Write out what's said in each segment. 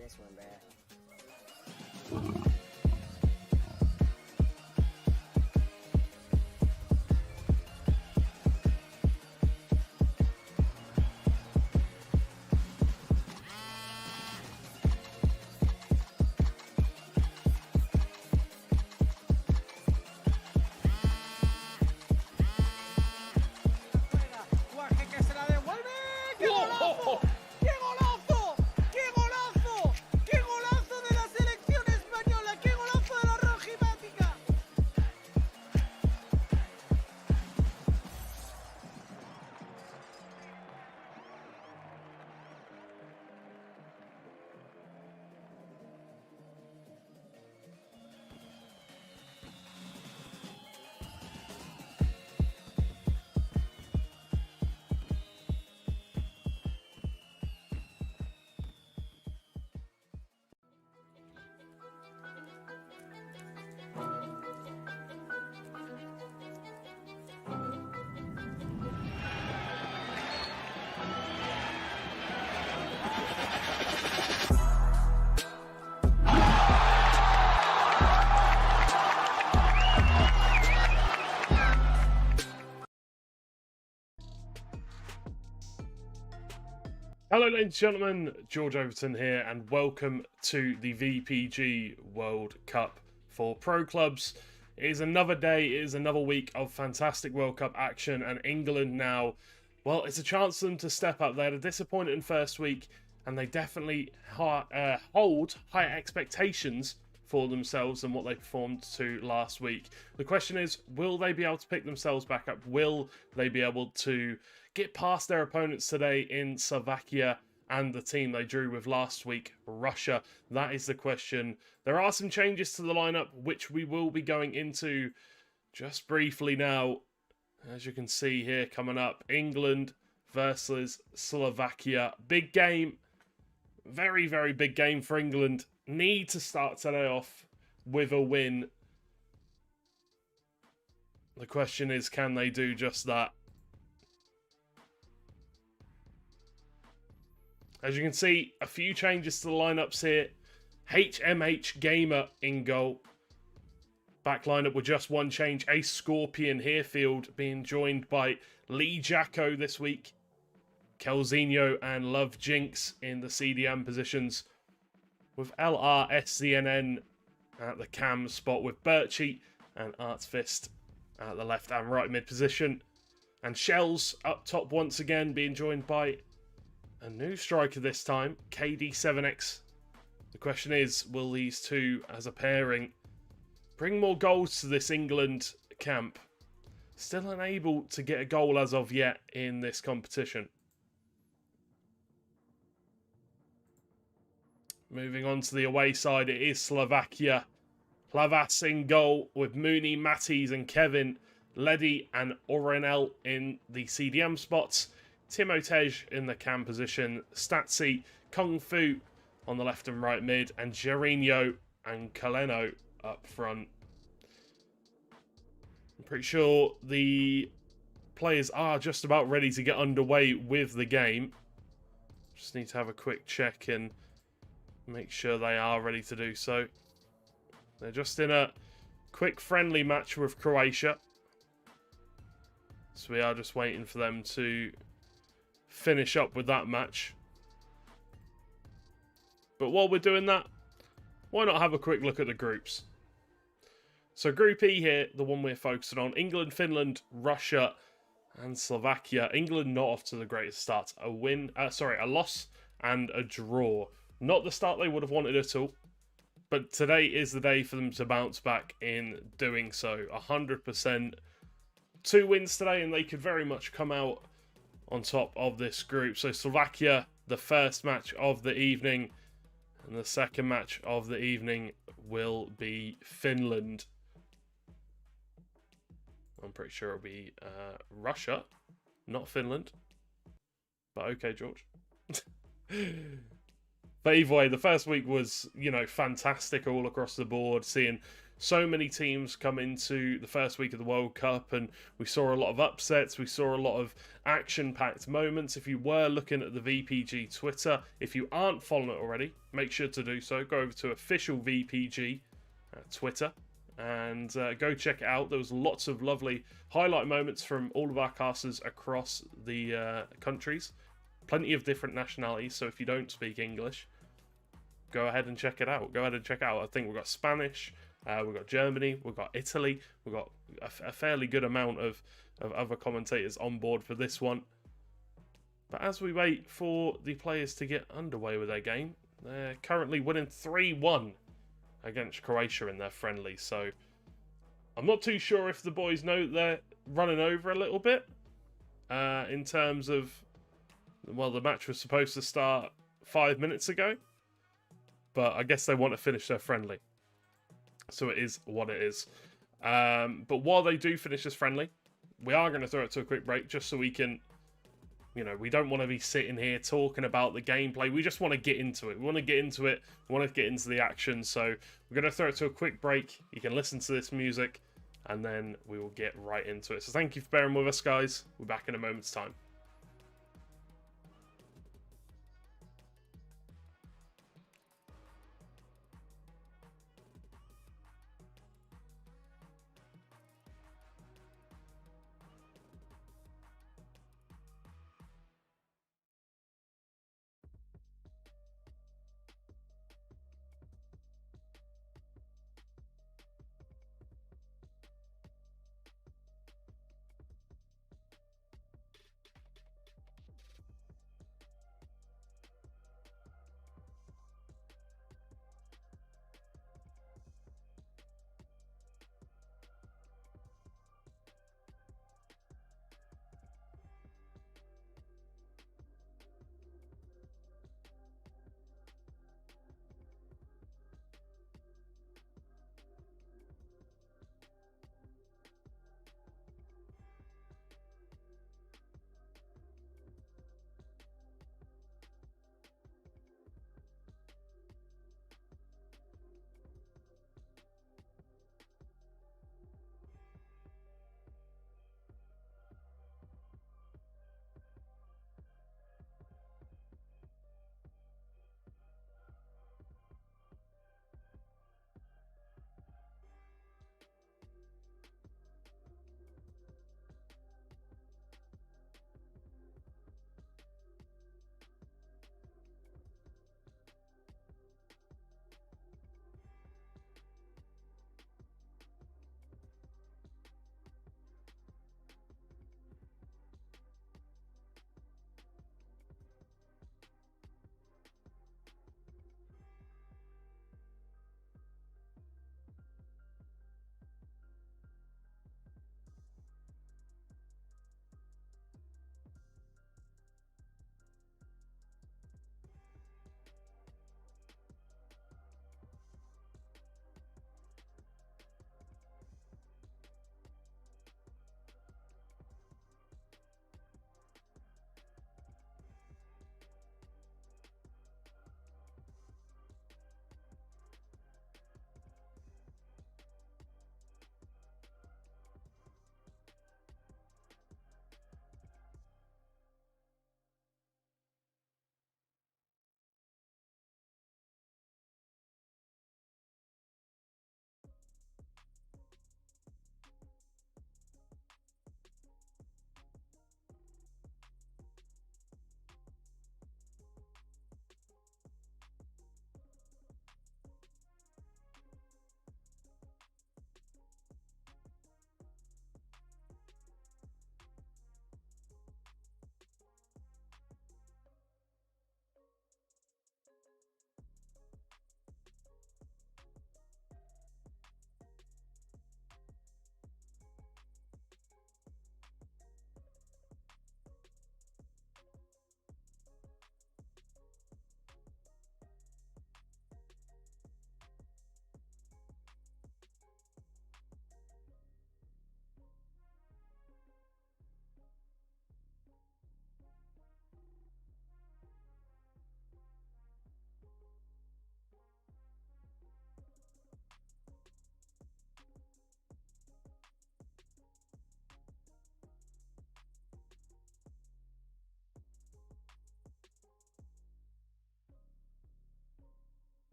this one, bruh. Hello ladies and gentlemen, George Overton here and welcome to the VPG World Cup for Pro Clubs. It is another day, it is another week of fantastic World Cup action, and England now, well, it's a chance for them to step up. They had a disappointing first week and they definitely hold higher expectations for themselves than what they performed to last week. The question is, will they be able to pick themselves back up? Will they be able to get past their opponents today in Slovakia and the team they drew with last week, Russia? That is the question. There are some changes to the lineup, which we will be going into just briefly now. As you can see here coming up, England versus Slovakia. Big game. Very, very big game for England. Need to start today off with a win. The question is, can they do just that? As you can see, a few changes to the lineups here. HMH Gamer in goal. Back lineup with just one change. A Scorpion Herefield being joined by Lee Jacko this week. Kelzinho and Love Jinx in the CDM positions. With LRSCNN at the cam spot, with Birchie and Artfist at the left and right mid position. And Shells up top once again, being joined by a new striker this time, KD7X. The question is, will these two as a pairing bring more goals to this England camp? Still unable to get a goal as of yet in this competition. Moving on to the away side, it is Slovakia. Plavas in goal with Mooney, Matties and Kevin. Leddy and Orenel in the CDM spots. Timotej in the cam position. Statsy, Kung Fu on the left and right mid. And Gerino and Kaleno up front. I'm pretty sure the players are just about ready to get underway with the game. Just need to have a quick check and make sure they are ready to do so. They're just in a quick friendly match with Croatia. So we are just waiting for them to finish up with that match. But while we're doing that, why not have a quick look at the groups? So Group E here, the one we're focusing on. England, Finland, Russia and Slovakia. England not off to the greatest start. A loss and a draw. Not the start they would have wanted at all. But today is the day for them to bounce back in doing so. 100%. 2 wins today and they could very much come out on top of this group. So Slovakia, the first match of the evening. And the second match of the evening will be Finland. I'm pretty sure it'll be Russia, not Finland. But okay, George. But either way, the first week was, fantastic all across the board. Seeing so many teams come into the first week of the World Cup, and we saw a lot of upsets. We saw a lot of action-packed moments. If you were looking at the VPG Twitter, if you aren't following it already, make sure to do so. Go over to official VPG Twitter and go check it out. There was lots of lovely highlight moments from all of our casters across the countries. Plenty of different nationalities, so if you don't speak English, go ahead and check it out. Go ahead and check it out. I think we've got Spanish, we've got Germany, we've got Italy, we've got a fairly good amount of other commentators on board for this one. But as we wait for the players to get underway with their game, they're currently winning 3-1 against Croatia in their friendly. So I'm not too sure if the boys know they're running over a little bit in terms of, well, the match was supposed to start 5 minutes ago, but I guess they want to finish their friendly. So it is what it is. But while they do finish this friendly, we are going to throw it to a quick break just so we can, you know, we don't want to be sitting here talking about the gameplay. We just want to get into it. We want to get into it. We want to get into the action. So we're going to throw it to a quick break. You can listen to this music and then we will get right into it. So thank you for bearing with us, guys. We're back in a moment's time.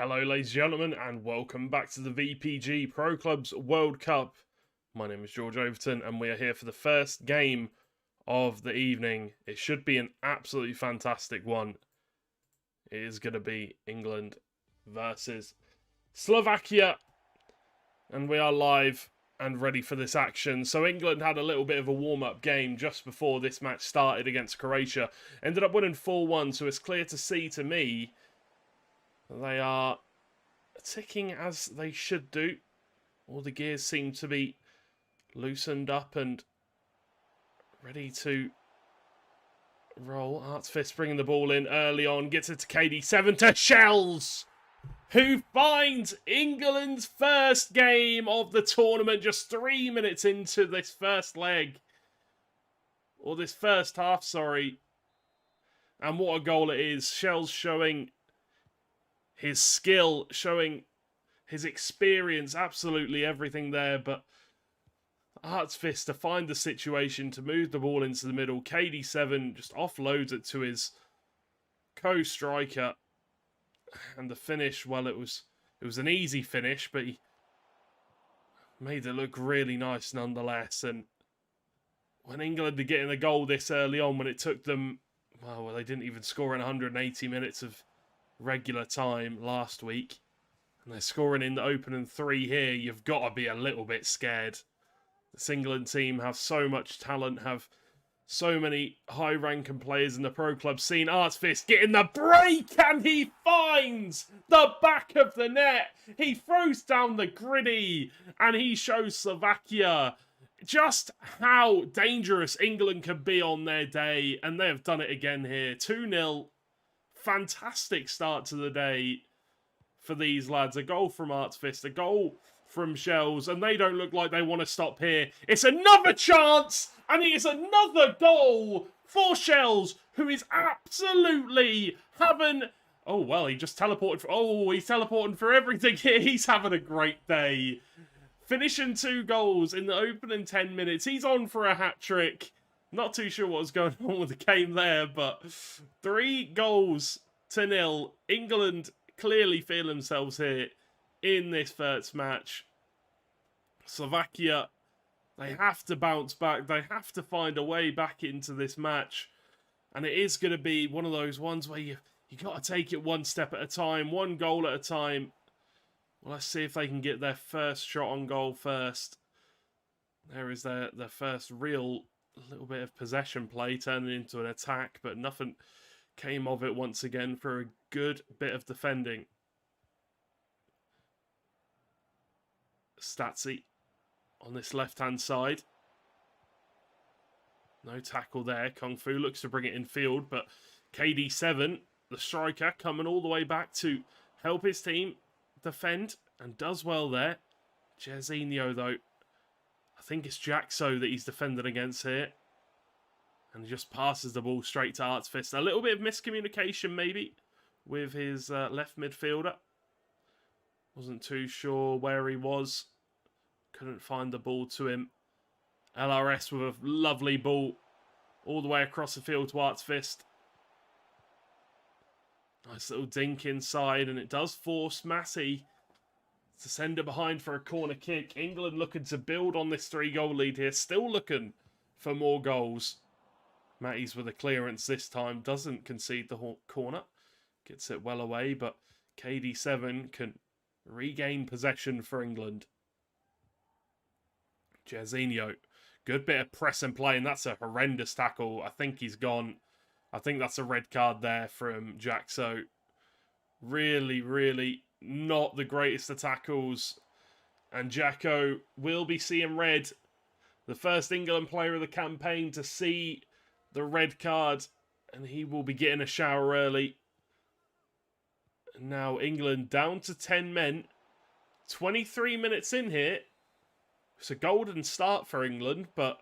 Hello, ladies and gentlemen, and welcome back to the VPG Pro Clubs World Cup. My name is George Overton, and we are here for the first game of the evening. It should be an absolutely fantastic one. It is going to be England versus Slovakia, and we are live and ready for this action. So England had a little bit of a warm-up game just before this match started against Croatia. Ended up winning 4-1, so it's clear to see to me they are ticking as they should do. All the gears seem to be loosened up and ready to roll. Artsfist bringing the ball in early on. Gets it to KD7 to Shells, who finds England's first game of the tournament just 3 minutes into this first leg. Or this first half, sorry. And what a goal it is. Shells showing his skill, showing his experience, absolutely everything there. But Artsfist to find the situation, to move the ball into the middle. KD7 just offloads it to his co-striker. And the finish, well, it was an easy finish, but he made it look really nice nonetheless. And when England are getting a goal this early on, when it took them, well, they didn't even score in 180 minutes of regular time last week, and they're scoring in the opening 3 here, you've got to be a little bit scared. This England team have so much talent, have so many high-ranking players in the pro club scene. Artsfist getting the break, and he finds the back of the net. He throws down the griddy, and he shows Slovakia just how dangerous England can be on their day, and they have done it again here. 2-0. Fantastic start to the day for these lads. A goal from Artsfist, a goal from Shells, and they don't look like they want to stop here. It's another chance, and it is another goal for Shells, who is absolutely having... Oh, well, he just teleported for... Oh, he's teleporting for everything here. He's having a great day. Finishing 2 goals in the opening 10 minutes. He's on for a hat-trick. Not too sure what was going on with the game there, but 3-0. England clearly feel themselves here in this first match. Slovakia, they have to bounce back. They have to find a way back into this match. And it is going to be one of those ones where you got to take it one step at a time, one goal at a time. Well, let's see if they can get their first shot on goal first. There is their first real... little bit of possession play turning into an attack, but nothing came of it once again for a good bit of defending. Statsy on this left-hand side. No tackle there. Kung Fu looks to bring it in field, but KD7, the striker, coming all the way back to help his team defend, and does well there. Jairzinho, though, I think it's Jackso that he's defending against here. And he just passes the ball straight to Artsfist. A little bit of miscommunication, maybe, with his left midfielder. Wasn't too sure where he was. Couldn't find the ball to him. LRS with a lovely ball all the way across the field to Artsfist. Nice little dink inside, and it does force Massey to send it behind for a corner kick. England looking to build on this 3-goal lead here. Still looking for more goals. Matty's with a clearance this time. Doesn't concede the corner. Gets it well away, but KD7 can regain possession for England. Jairzinho. Good bit of press and play, and that's a horrendous tackle. I think he's gone. I think that's a red card there from Jackso. Really, really not the greatest of tackles. And Jacko will be seeing red. The first England player of the campaign to see the red card. And he will be getting a shower early. And now England down to 10 men. 23 minutes in here. It's a golden start for England, but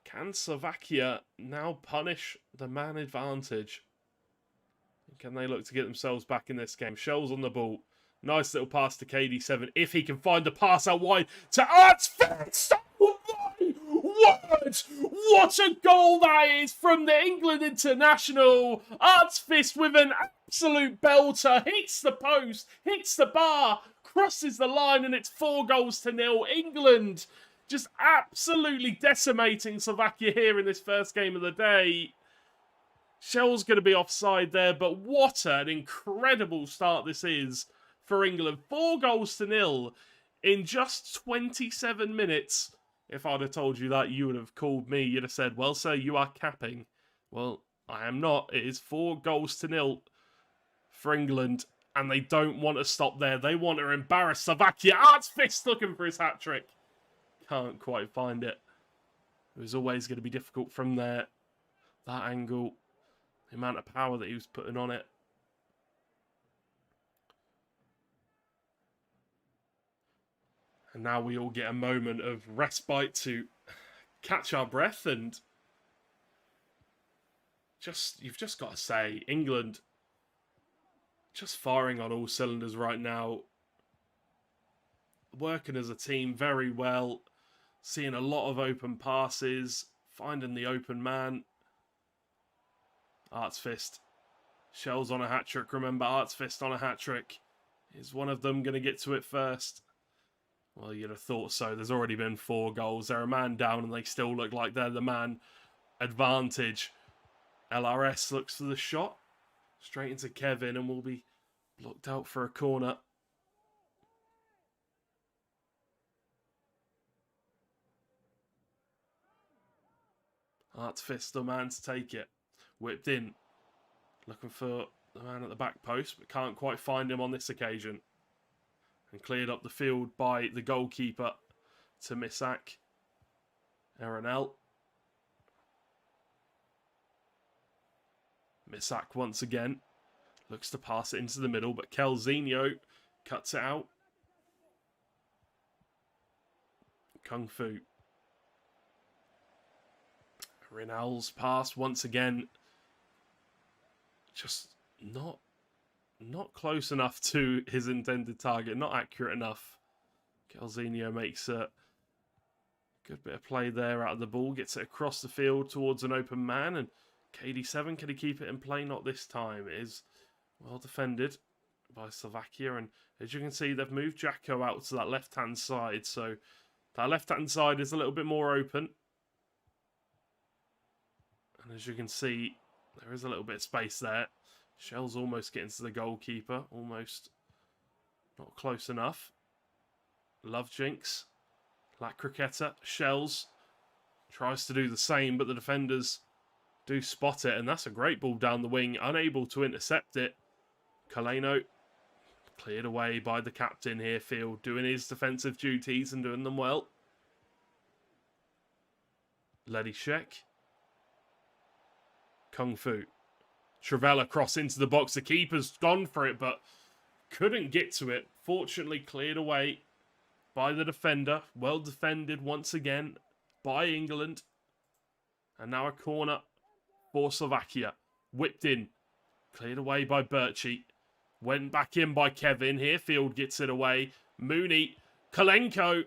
can Slovakia now punish the man advantage? Can they look to get themselves back in this game? Shells on the ball. Nice little pass to KD7. If he can find the pass out wide to Artsfist! Oh my word! What a goal that is from the England international! Artsfist with an absolute belter, hits the post, hits the bar, crosses the line, and it's 4-0. England just absolutely decimating Slovakia here in this first game of the day. Shell's going to be offside there, but what an incredible start this is for England. 4-0 in just 27 minutes. If I'd have told you that, you would have called me. You'd have said, well, sir, you are capping. Well, I am not. It is 4-0 for England, and they don't want to stop there. They want to embarrass Slovakia. Artsfist looking for his hat-trick. Can't quite find it. It was always going to be difficult from there. That angle, the amount of power that he was putting on it. And now we all get a moment of respite to catch our breath, and you've just got to say, England just firing on all cylinders right now. Working as a team very well. Seeing a lot of open passes. Finding the open man. Artsfist. Shell's on a hat-trick. Remember, Artsfist on a hat-trick. Is one of them going to get to it first? Well, you'd have thought so. There's already been 4 goals. They're a man down and they still look like they're the man advantage. LRS looks for the shot. Straight into Kevin and will be blocked out for a corner. Artsfist, the man to take it. Whipped in. Looking for the man at the back post, but can't quite find him on this occasion. And cleared up the field by the goalkeeper to Misak. Aronel. Misak once again. Looks to pass it into the middle, but Kelzinho cuts it out. Kung Fu. Rinal's pass once again. Just not close enough to his intended target. Not accurate enough. Kelzinho makes a good bit of play there out of the ball. Gets it across the field towards an open man. And KD7, can he keep it in play? Not this time. It is well defended by Slovakia. And as you can see, they've moved Jacko out to that left-hand side. So that left-hand side is a little bit more open. And as you can see, there is a little bit of space there. Shell's almost getting to the goalkeeper. Almost not close enough. Love Jinx. Like Cricketta. Shells tries to do the same, but the defenders do spot it. And that's a great ball down the wing. Unable to intercept it. Kaleno cleared away by the captain here. Field doing his defensive duties and doing them well. Ledishek. Kung Fu. Travella cross into the box. The keeper's gone for it, but couldn't get to it. Fortunately cleared away by the defender. Well defended once again by England. And now a corner for Slovakia. Whipped in. Cleared away by Birchie. Went back in by Kevin. Here Field gets it away. Mooney. Kalenko.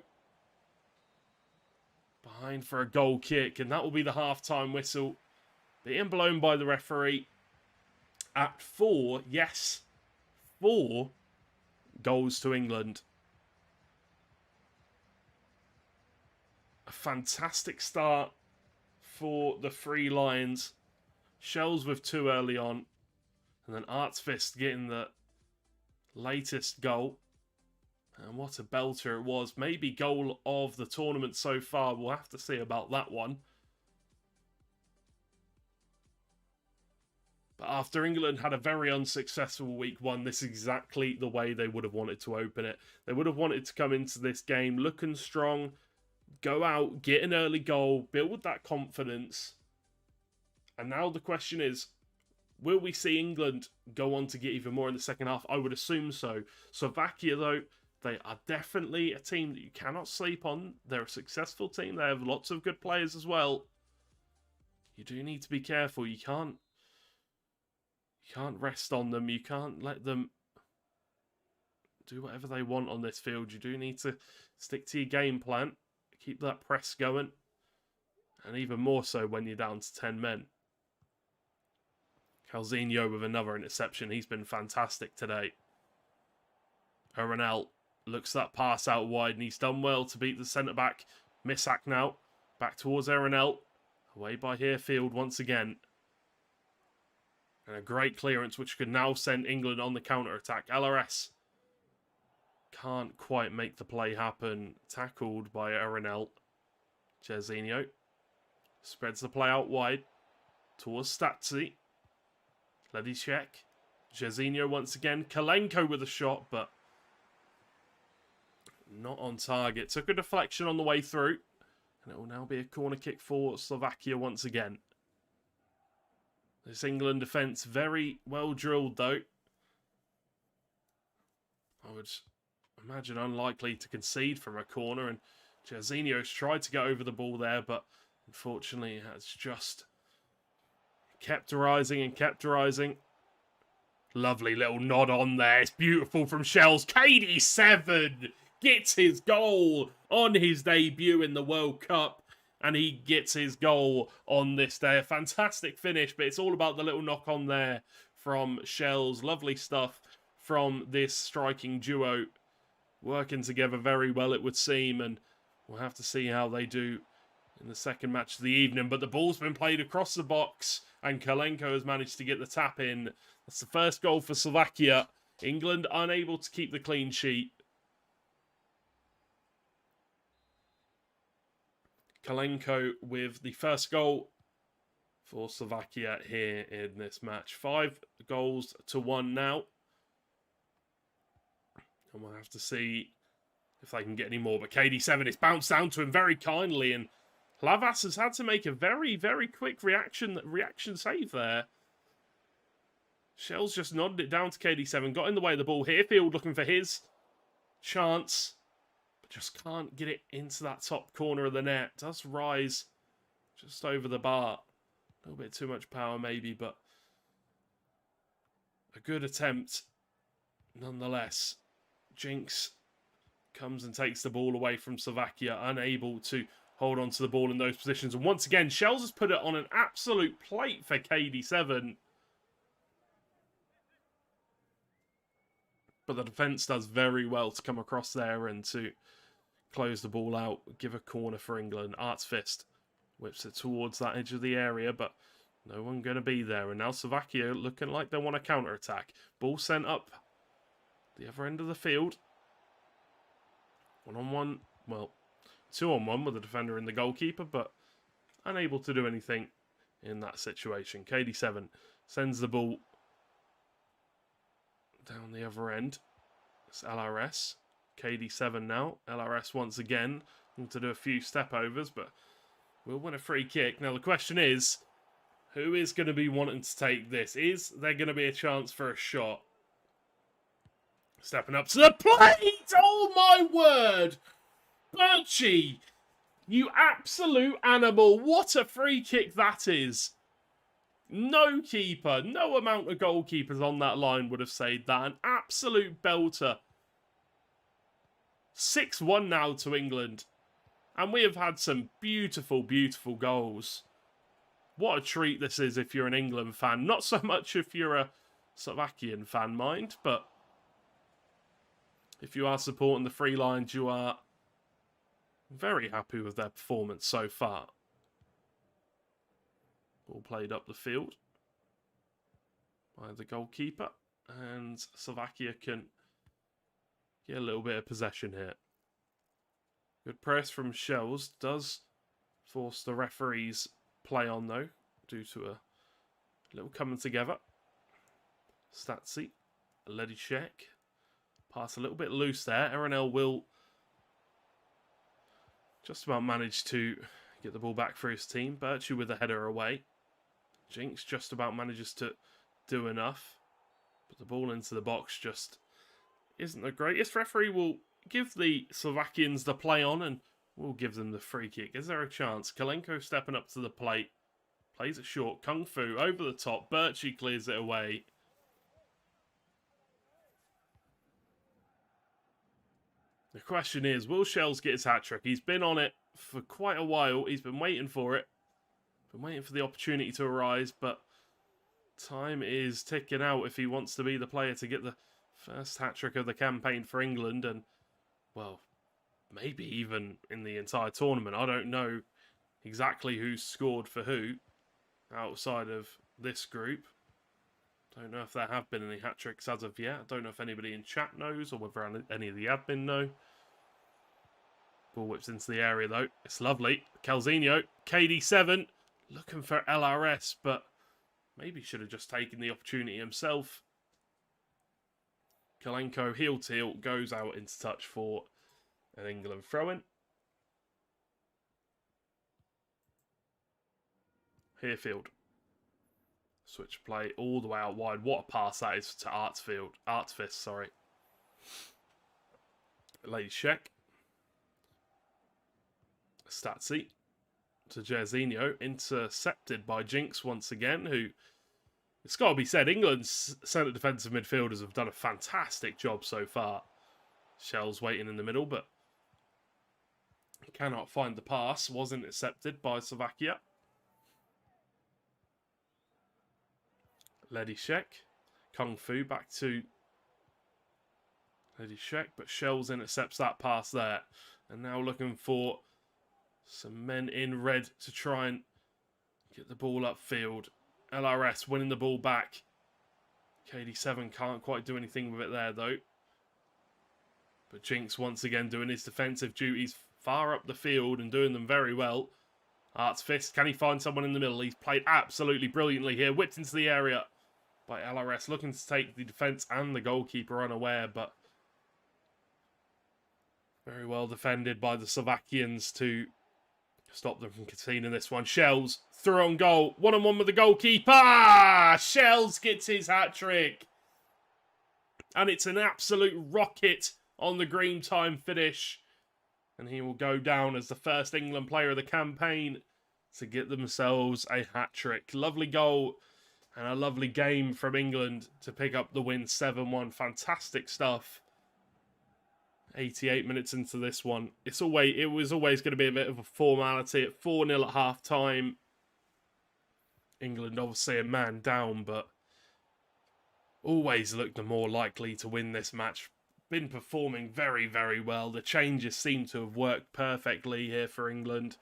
Behind for a goal kick. And that will be the half-time whistle. Being blown by the referee. At 4, yes, 4 goals to England. A fantastic start for the Three Lions. Shells with 2 early on. And then Artsfist getting the latest goal. And what a belter it was. Maybe goal of the tournament so far. We'll have to see about that one. But after England had a very unsuccessful week 1, this is exactly the way they would have wanted to open it. They would have wanted to come into this game looking strong, go out, get an early goal, build that confidence. And now the question is, will we see England go on to get even more in the second half? I would assume so. Slovakia, though, they are definitely a team that you cannot sleep on. They're a successful team. They have lots of good players as well. You do need to be careful. You can't rest on them. You can't let them do whatever they want on this field. You do need to stick to your game plan. Keep that press going. And even more so when you're down to 10 men. Calzinho with another interception. He's been fantastic today. Arenel looks that pass out wide, and he's done well to beat the centre-back. Misak now. Back towards Arenel. Away by Herefield once again. And a great clearance, which could now send England on the counter-attack. LRS can't quite make the play happen. Tackled by Arenel. Jairzinho spreads the play out wide towards Statsi. Ledicek. Jairzinho once again. Kalenko with a shot, but not on target. Took a deflection on the way through. And it will now be a corner kick for Slovakia once again. This England defence very well drilled though. I would imagine unlikely to concede from a corner, and Jairzinho's tried to get over the ball there, but unfortunately it has just kept rising and kept rising. Lovely little nod on there. It's beautiful from Shells. KD7 gets his goal on his debut in the World Cup. And he gets his goal on this day. A fantastic finish, but it's all about the little knock on there from Shells. Lovely stuff from this striking duo. Working together very well, it would seem. And we'll have to see how they do in the second match of the evening. But the ball's been played across the box. And Kalenko has managed to get the tap in. That's the first goal for Slovakia. England unable to keep the clean sheet. Kalenko with the first goal for Slovakia here in this match. 5 goals to 1 now. And we'll have to see if they can get any more. But KD7 is bounced down to him very kindly. And Lavas has had to make a very, very quick reaction save there. Shells just nodded it down to KD7. Got in the way of the ball. Herefield looking for his chance. Just can't get it into that top corner of the net. Does rise just over the bar. A little bit too much power maybe, but a good attempt nonetheless. Jinx comes and takes the ball away from Slovakia, unable to hold on to the ball in those positions. And once again, Shells has put it on an absolute plate for KD7. But the defence does very well to come across there and to close the ball out, give a corner for England. Arts Fist whips it towards that edge of the area, but no one going to be there. And now Slovakia looking like they want a counter-attack. Ball sent up the other end of the field. 1-on-1, well, 2-on-1 with the defender and the goalkeeper, but unable to do anything in that situation. KD7 sends the ball down the other end. It's LRS. KD7 now. LRS once again. Want to do a few step overs, but we'll win a free kick. Now the question is, who is going to be wanting to take this? Is there going to be a chance for a shot? Stepping up to the plate! Oh my word! Birchie! You absolute animal. What a free kick that is. No keeper, no amount of goalkeepers on that line would have saved that. An absolute belter. 6-1 now to England. And we have had some beautiful, beautiful goals. What a treat this is if you're an England fan. Not so much if you're a Slovakian fan, mind. But if you are supporting the Free Lions, you are very happy with their performance so far. Ball played up the field by the goalkeeper. And Slovakia can get a little bit of possession here. Good press from Shells. Does force the referee's play on, though, due to a little coming together. Statsi. Ledicek. Pass a little bit loose there. Arenel will just about manage to get the ball back for his team. Birchie with a header away. Jinx just about manages to do enough. But the ball into the box just isn't the greatest. Referee will give the Slovakians the play on and will give them the free kick. Is there a chance? Kalenko stepping up to the plate. Plays it short. Kung Fu over the top. Birchie clears it away. The question is, will Shells get his hat-trick? He's been on it for quite a while. He's been waiting for it. Been waiting for the opportunity to arise, but time is ticking out if he wants to be the player to get the first hat-trick of the campaign for England, and, well, maybe even in the entire tournament. I don't know exactly who's scored for who outside of this group. Don't know if there have been any hat-tricks as of yet. Don't know if anybody in chat knows or whether any of the admin know. Ball whips into the area, though. It's lovely. Calzinho, KD7, looking for LRS, but maybe should have just taken the opportunity himself. Kalenko, heel to heel, goes out into touch for an England throw-in. Herefield. Switch play all the way out wide. What a pass that is to Artfist, sorry. Lady Sheck. Statsy. To Jairzinho. Intercepted by Jinx once again, who, it's got to be said, England's centre defensive midfielders have done a fantastic job so far. Shell's waiting in the middle, but cannot find the pass. Was intercepted by Slovakia. Lady Sheck. Kung Fu back to Lady Sheck, but Shells intercepts that pass there. And now looking for some men in red to try and get the ball upfield. LRS winning the ball back. KD7 can't quite do anything with it there, though. But Jinx once again doing his defensive duties far up the field and doing them very well. Artfist, can he find someone in the middle? He's played absolutely brilliantly here. Whipped into the area by LRS, looking to take the defence and the goalkeeper unaware, but very well defended by the Slovakians to stop them from conceding this one. Shells, through on goal, one-on-one with the goalkeeper. Shells gets his hat-trick. And it's an absolute rocket on the green time finish. And he will go down as the first England player of the campaign to get themselves a hat-trick. Lovely goal and a lovely game from England to pick up the win 7-1. Fantastic stuff. 88 minutes into this one. It was always going to be a bit of a formality at 4-0 at half-time. England obviously a man down, but always looked the more likely to win this match. Been performing very, very well. The changes seem to have worked perfectly here for England,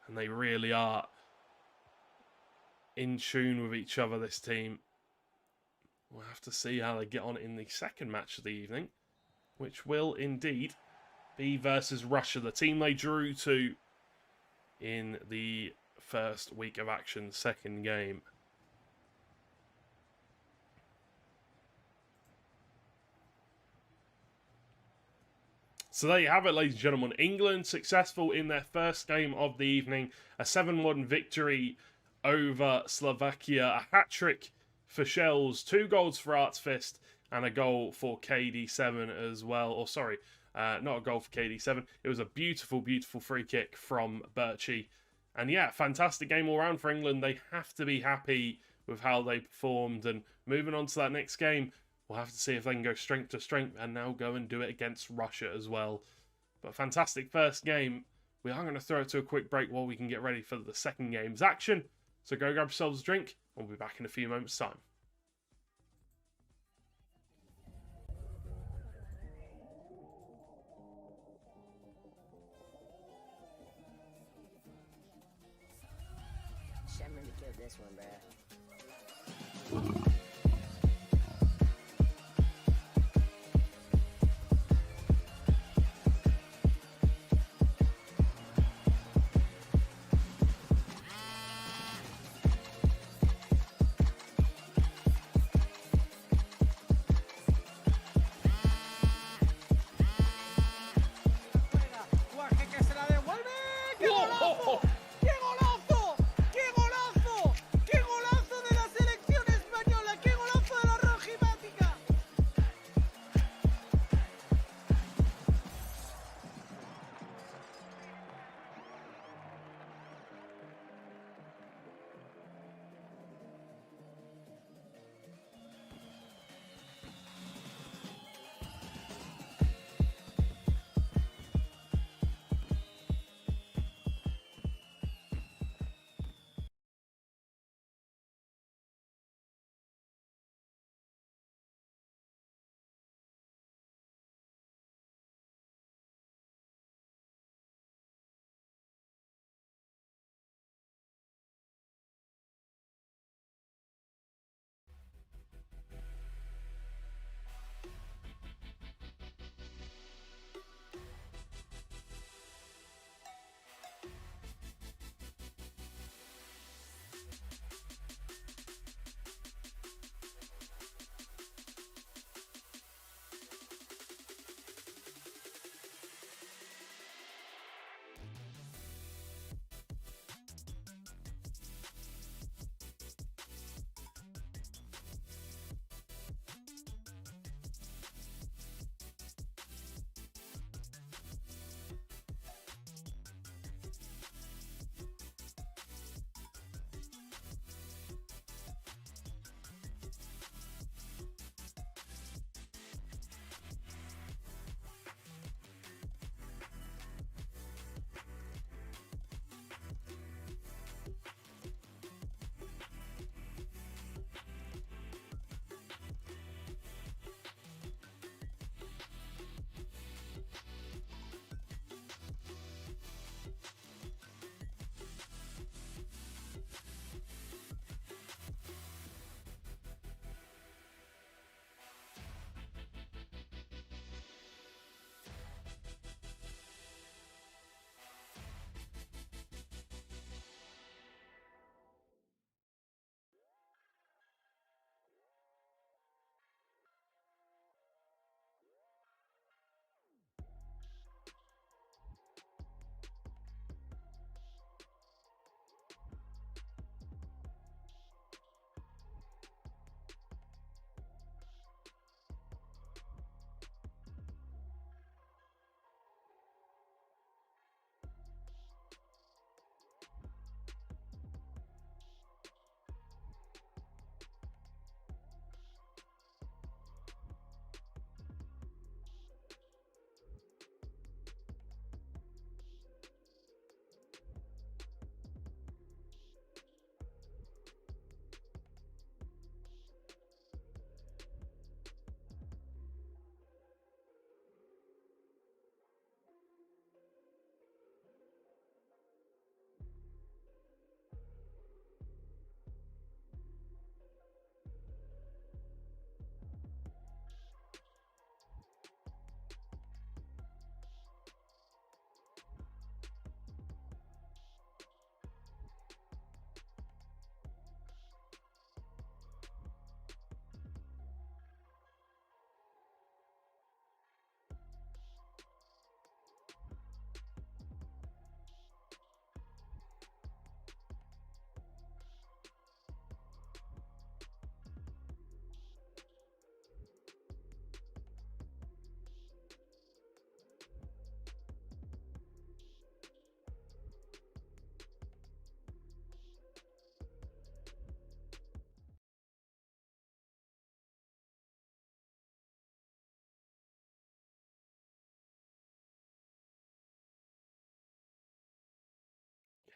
and they really are in tune with each other, this team. We'll have to see how they get on in the second match of the evening, which will indeed be versus Russia, the team they drew to in the first week of action, second game. So there you have it, ladies and gentlemen. England successful in their first game of the evening. A 7-1 victory over Slovakia. A hat-trick for Shells. 2 goals for Artfist and a goal for KD7 as well. Or sorry, not a goal for KD7. It was a beautiful, beautiful free kick from Birchie. And yeah, fantastic game all round for England. They have to be happy with how they performed. And moving on to that next game, we'll have to see if they can go strength to strength and now go and do it against Russia as well. But fantastic first game. We are going to throw it to a quick break while we can get ready for the second game's action. So go grab yourselves a drink. We'll be back in a few moments' time. Shem really killed this one, bruh.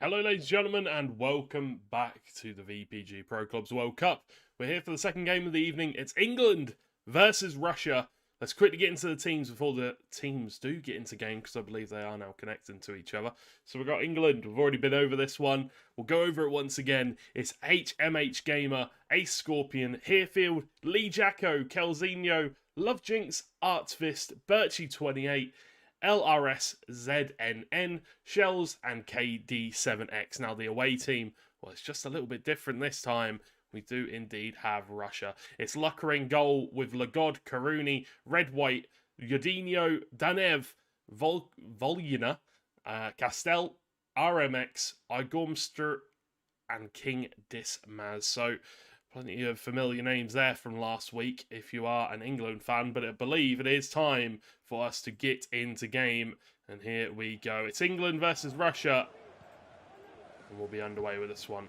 Hello ladies and gentlemen, and welcome back to the VPG Pro Clubs World Cup. We're here for the second game of the evening. It's England versus Russia. Let's quickly get into the teams before the teams do get into game, because I believe they are now connecting to each other. So we've got England. We've already been over this one. We'll go over it once again. It's HMH Gamer, Ace Scorpion, Herefield, Lee Jacko, Kelzinho, Love Jinx, Artfist, Birchie28, LRS, ZNN, Shells, and KD7X. Now, the away team, well, it's just a little bit different this time. We do indeed have Russia. It's Luckering goal with Lagod, Karuni, Red White, Yodinho, Danev, Volyina, Castel, RMX, Igormster, and King Dismaz. So, plenty of familiar names there from last week if you are an England fan, but I believe it is time for us to get into game. And here we go. It's England versus Russia, and we'll be underway with this one.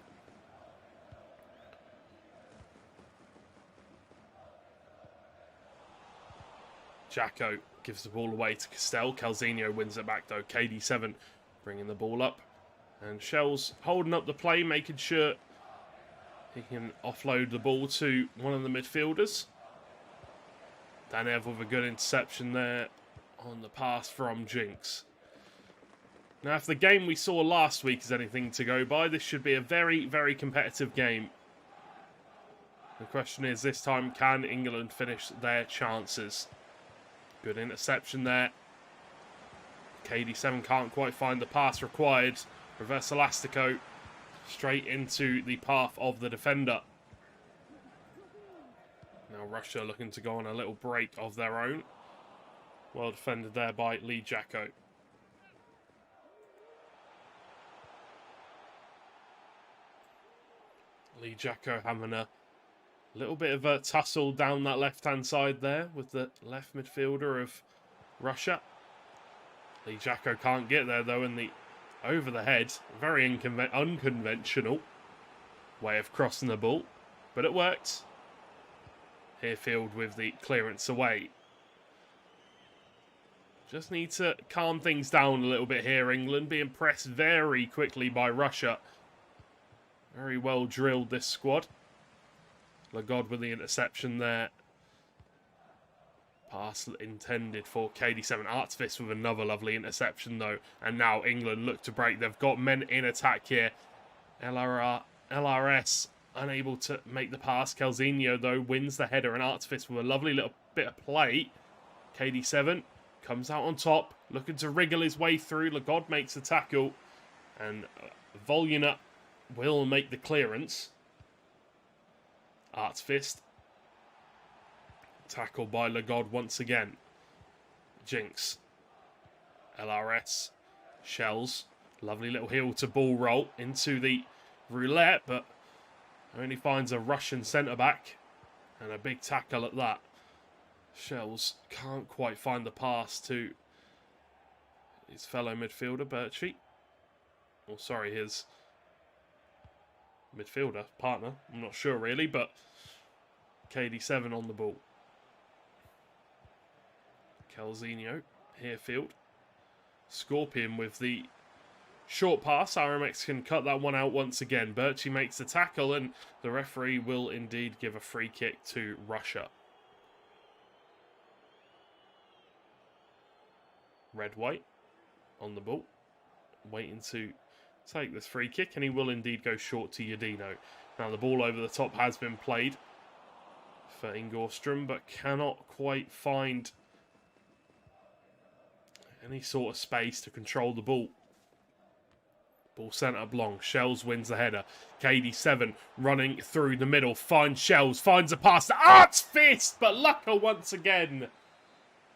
Jacko gives the ball away to Castel. Calzinho wins it back though. KD7 bringing the ball up. And Shells holding up the play, making sure he can offload the ball to one of the midfielders. Danev with a good interception there on the pass from Jinx. Now, if the game we saw last week is anything to go by, this should be a very, very competitive game. The question is, this time, can England finish their chances? Good interception there. KD7 can't quite find the pass required. Reverse Elastico straight into the path of the defender. Now Russia looking to go on a little break of their own. Well defended there by Lee Jacko. Lee Jacko having a little bit of a tussle down that left-hand side there with the left midfielder of Russia. Lee Jacko can't get there though, in the over the head, very unconventional way of crossing the ball, but it worked. Herefield with the clearance away. Just need to calm things down a little bit here, England, being pressed very quickly by Russia. Very well drilled, this squad. Lagod with the interception there. Pass intended for KD7. Artfist with another lovely interception though. And now England look to break. They've got men in attack here. LRS unable to make the pass. Kelzinho though wins the header, and Artfist with a lovely little bit of play. KD7 comes out on top, looking to wriggle his way through. Lagod makes the tackle, and Volyina will make the clearance. Artfist tackled by Lagod once again. Jinx. LRS. Shells. Lovely little heel to ball roll into the roulette, but only finds a Russian centre-back. And a big tackle at that. Shells can't quite find the pass to his fellow midfielder, Birchie. Or sorry, his midfielder, partner. I'm not sure really, but KD7 on the ball. Kelzinho, Herefield. Scorpion with the short pass. RMX can cut that one out once again. Birchie makes the tackle, and the referee will indeed give a free kick to Russia. Red White on the ball, waiting to take this free kick, and he will indeed go short to Yodinho. Now the ball over the top has been played for Ingorstrom, but cannot quite find any sort of space to control the ball. Ball sent up long. Shells wins the header. KD7 running through the middle. Finds Shells. Finds a pass to Artfist. But Lucker once again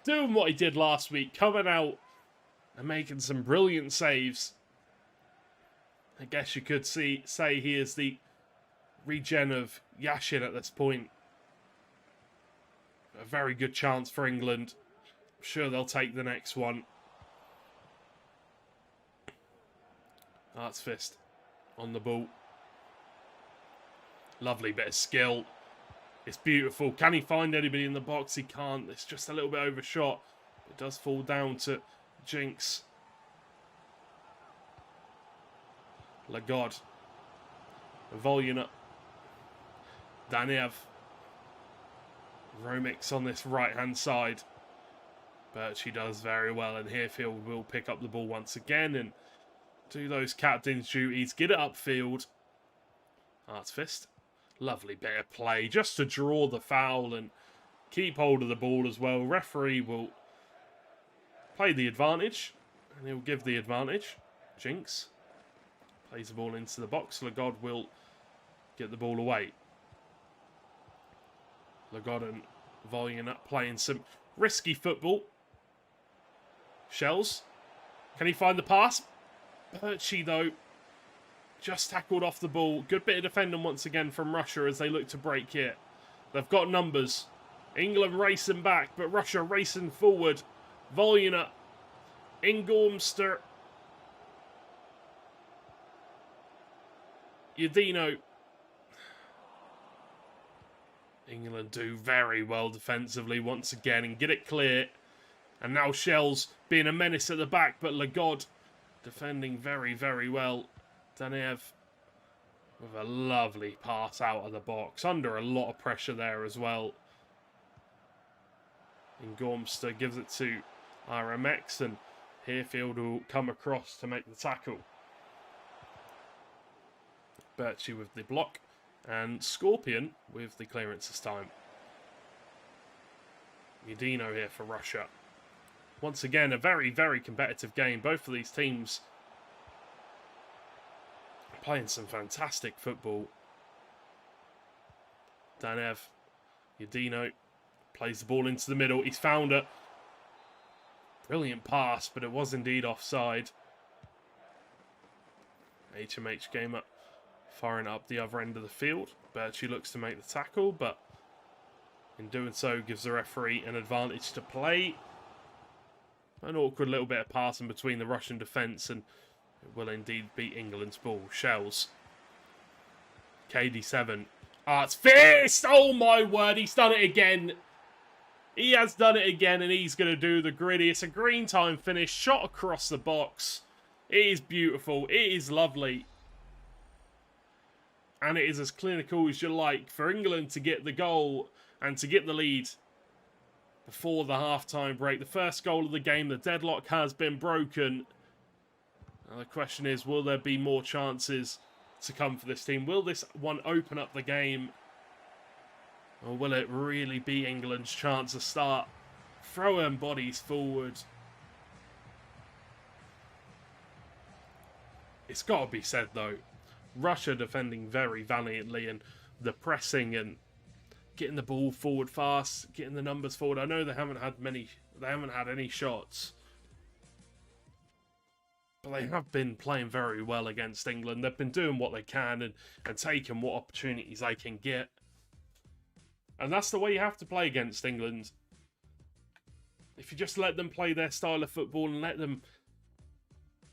doing what he did last week. Coming out and making some brilliant saves. I guess you could say he is the regen of Yashin at this point. A very good chance for England. I'm sure they'll take the next one. Artfist on the ball. Lovely bit of skill. It's beautiful. Can he find anybody in the box? He can't. It's just a little bit overshot. It does fall down to Jinx. Lagod. Voluna. Daniev. Romix on this right-hand side. But she does very well, and Herefield will pick up the ball once again and do those captain's duties. Get it upfield. Artsfist. Lovely bit of play just to draw the foul and keep hold of the ball as well. Referee will play the advantage, and he'll give the advantage. Jinx plays the ball into the box. Lagod will get the ball away. Lagod and Voluna playing some risky football. Shells. Can he find the pass? Birchie, though, just tackled off the ball. Good bit of defending once again from Russia as they look to break it. They've got numbers. England racing back, but Russia racing forward. Voluna. Ingormster. Udino. England do very well defensively once again and get it clear. And now Shells being a menace at the back, but Lagod defending very, very well. Daniev with a lovely pass out of the box. Under a lot of pressure there as well. Ingormster gives it to RMX, and Herefield will come across to make the tackle. Birchie with the block, and Scorpion with the clearance this time. Udino here for Russia. Once again, a very, very competitive game. Both of these teams playing some fantastic football. Daniev, Udino plays the ball into the middle. He's found it. Brilliant pass, but it was indeed offside. HMH Gamer firing up the other end of the field. Birchie looks to make the tackle, but in doing so gives the referee an advantage to play. An awkward little bit of passing between the Russian defence, and it will indeed be England's ball. Shells. KD7. Artsfist! Oh my word, he's done it again. He has done it again, and he's going to do the gritty. It's a green time finish, shot across the box. It is beautiful. It is lovely. And it is as clinical as you like for England to get the goal and to get the lead before the half-time break. The first goal of the game, the deadlock has been broken. Now the question is, will there be more chances to come for this team? Will this one open up the game? Or will it really be England's chance to start throwing bodies forward? It's got to be said, though, Russia defending very valiantly, and the pressing and getting the ball forward fast, getting the numbers forward. I know they haven't had any shots, but they have been playing very well against England. They've been doing what they can and taking what opportunities they can get. And that's the way you have to play against England. If you just let them play their style of football and let them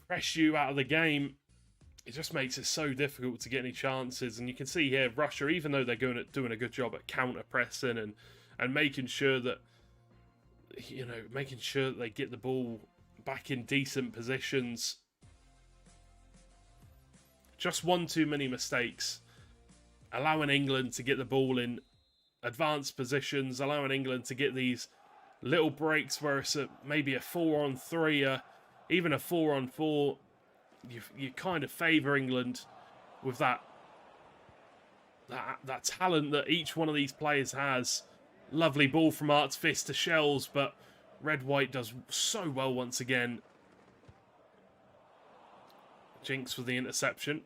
press you out of the game, it just makes it so difficult to get any chances. And you can see here, Russia, even though they're doing a good job at counter-pressing and making sure that, making sure that they get the ball back in decent positions, just one too many mistakes, allowing England to get the ball in advanced positions, allowing England to get these little breaks where it's maybe a 4-on-3, even a 4-on-4. You kind of favour England with that talent that each one of these players has. Lovely ball from Artsfist to Shells, but Red-White does so well once again. Jinx with the interception.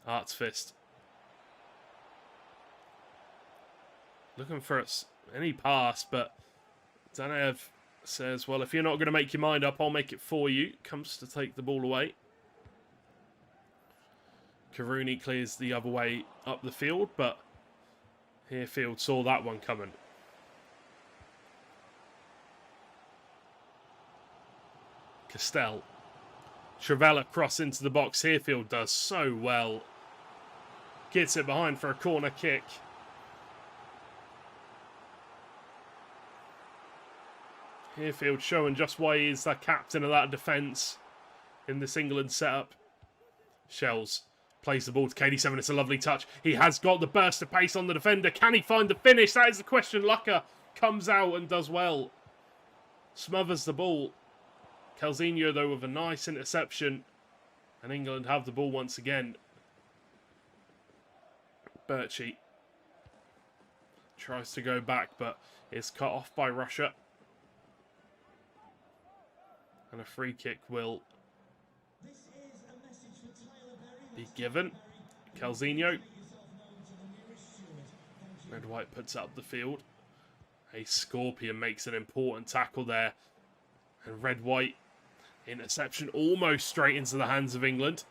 Artsfist looking for any pass, but Daniev says, well, if you're not going to make your mind up, I'll make it for you. Comes to take the ball away. Karuni clears the other way up the field, but Herefield saw that one coming. Castell. Trivella cross into the box. Herefield does so well. Gets it behind for a corner kick. Herefield showing just why he is the captain of that defence in this England setup. Shells plays the ball to KD7. It's a lovely touch. He has got the burst of pace on the defender. Can he find the finish? That is the question. Lucca comes out and does well. Smothers the ball. Calzinho, though, with a nice interception. And England have the ball once again. Birchie tries to go back, but is cut off by Russia. And a free kick will be given. Calzinho. Red White puts it up the field. A Scorpion makes an important tackle there. And Red White, interception almost straight into the hands of England.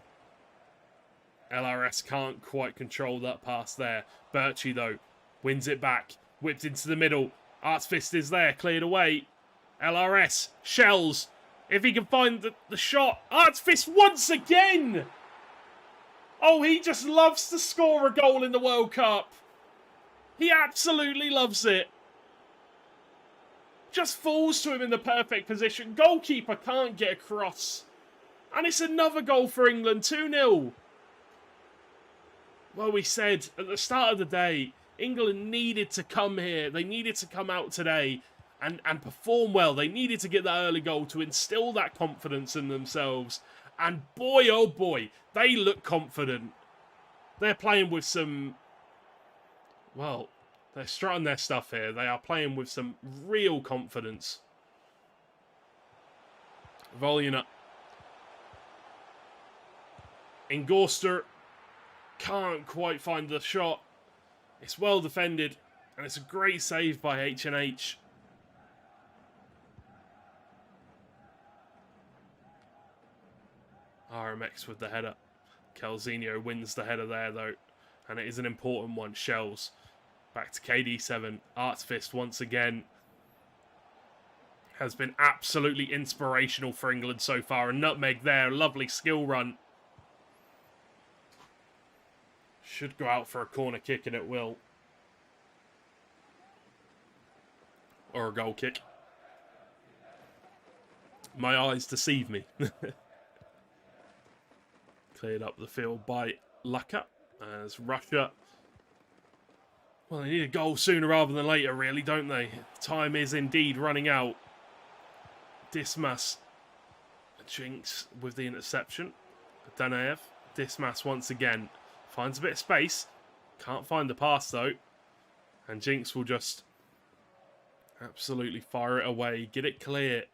LRS can't quite control that pass there. Birchie, though, wins it back. Whipped into the middle. Artsfist is there, cleared away. LRS, Shells. If he can find the shot. Artsfist once again! Oh, he just loves to score a goal in the World Cup. He absolutely loves it. Just falls to him in the perfect position. Goalkeeper can't get across. And it's another goal for England, 2-0. Well, we said at the start of the day, England needed to come here. They needed to come out today and perform well. They needed to get that early goal to instill that confidence in themselves. And boy, oh boy, they look confident. They're playing with some... Well, they're strutting their stuff here. They are playing with some real confidence. Voluna. Ingorster can't quite find the shot. It's well defended, and it's a great save by H&H. RMX with the header. Calzinho wins the header there, though, and it is an important one. Shells. Back to KD7. Artsfist once again has been absolutely inspirational for England so far. A nutmeg there. A lovely skill run. Should go out for a corner kick, and it will. Or a goal kick. My eyes deceive me. Cleared up the field by Lucca. As Russia... Well, they need a goal sooner rather than later, really, don't they? Time is indeed running out. Dismas. Jinx with the interception. Danaev. Dismas once again. Finds a bit of space. Can't find the pass, though. And Jinx will just absolutely fire it away. Get it clear.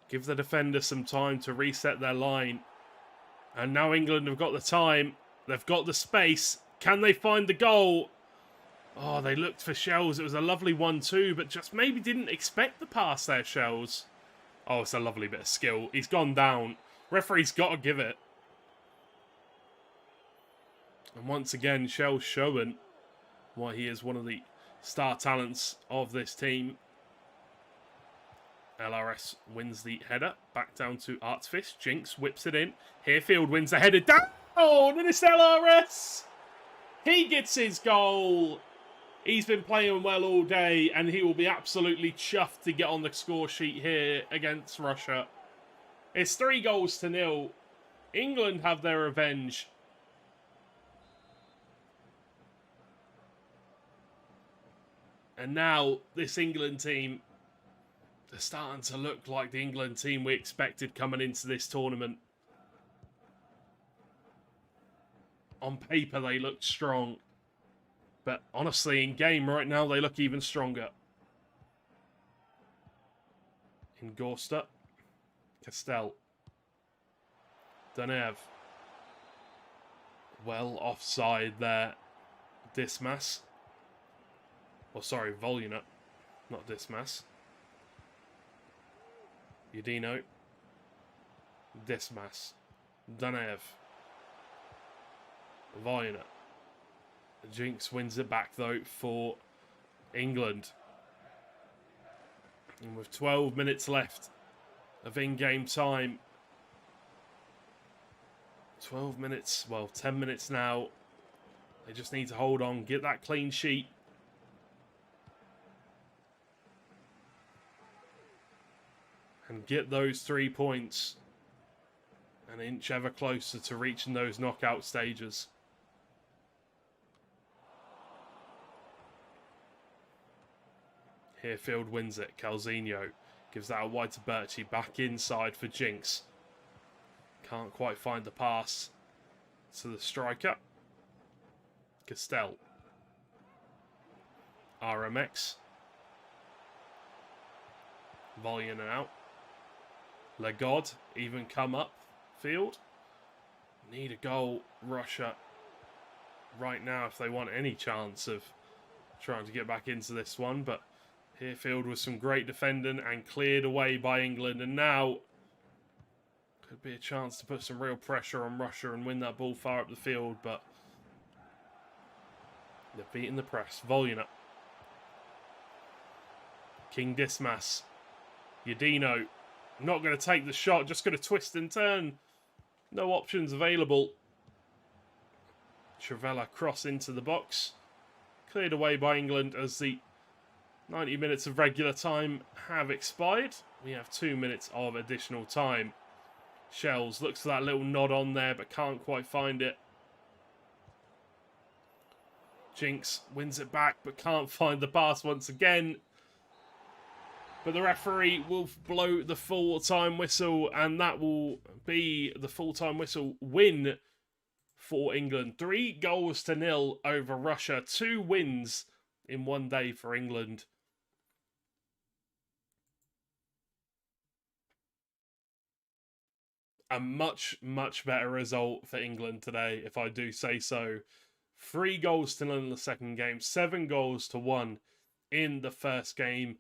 Give the defender some time to reset their line. And now England have got the time. They've got the space. Can they find the goal? Oh, they looked for Shells. It was a lovely 1-2, but just maybe didn't expect the pass there, Shells. Oh, it's a lovely bit of skill. He's gone down. Referee's got to give it. And once again, Shells showing why he is one of the star talents of this team. LRS wins the header. Back down to Artsfist. Jinx whips it in. Harefield wins the header. Down! And it's LRS! He gets his goal. He's been playing well all day, and he will be absolutely chuffed to get on the score sheet here against Russia. It's 3-0. England have their revenge. And now, this England team, they're starting to look like the England team we expected coming into this tournament. On paper, they look strong. But honestly, in game right now, they look even stronger. Ingorster. Castell. Danev. Well offside there. Dismas. Oh, sorry, Voluna. Not Dismas. Udino. Dismas. Danev. Voluna. Jinx wins it back, though, for England. And with 12 minutes left of in-game time. 12 minutes, well, 10 minutes now. They just need to hold on, get that clean sheet. And get those 3 points. And an inch ever closer to reaching those knockout stages. Herefield wins it. Calzino gives that out wide to Birchie. Back inside for Jinx. Can't quite find the pass to the striker. Castell. RMX. Volleying it out. Legod even come up field. Need a goal, Russia, right now if they want any chance of trying to get back into this one. But Herefield with some great defending and cleared away by England. And now could be a chance to put some real pressure on Russia and win that ball far up the field. But they're beating the press. Voluna. King Dismas. Yadino. Not going to take the shot. Just going to twist and turn. No options available. Trivella cross into the box. Cleared away by England as the 90 minutes of regular time have expired. We have 2 minutes of additional time. Shells looks for that little nod on there but can't quite find it. Jinx wins it back but can't find the pass once again. But the referee will blow the full-time whistle, and that will be the full-time whistle win for England. 3-0 over Russia. 2 wins in one day for England. A much, much better result for England today, if I do say so. 3-0 in the second game, 7-1 in the first game.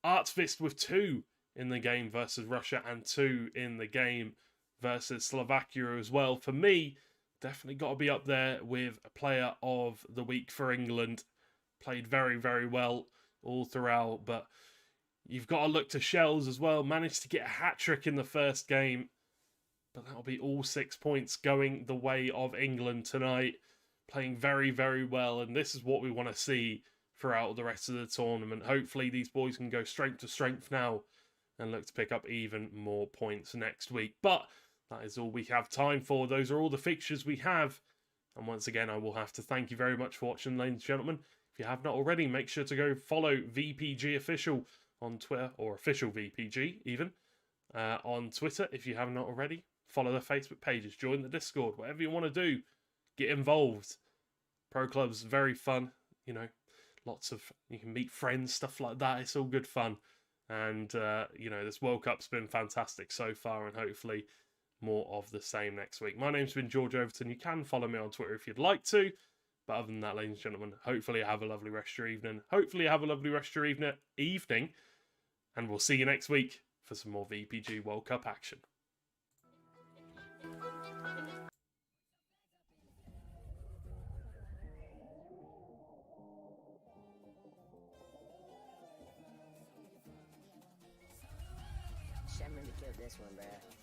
Artvist with 2 in the game versus Russia and 2 in the game versus Slovakia as well. For me, definitely got to be up there with a player of the week for England. Played very, very well all throughout, but you've got to look to Shells as well. Managed to get a hat-trick in the first game, but that'll be all 6 points going the way of England tonight. Playing very, very well, and this is what we want to see throughout the rest of the tournament. Hopefully these boys can go strength to strength now and look to pick up even more points next week. But that is all we have time for. Those are all the fixtures we have. And once again, I will have to thank you very much for watching, ladies and gentlemen. If you have not already, make sure to go follow VPG Official on Twitter, or Official VPG even, on Twitter if you have not already. Follow the Facebook pages, join the Discord, whatever you want to do. Get involved. Pro Club's very fun, you know. Lots of, you can meet friends, stuff like that. It's all good fun. And, you know, this World Cup's been fantastic so far, and hopefully more of the same next week. My name's been George Overton. You can follow me on Twitter if you'd like to. But other than that, ladies and gentlemen, hopefully have a lovely rest of your evening. Hopefully have a lovely rest of your evening. And we'll see you next week for some more VPG World Cup action. Shemmer killed this one, bruh.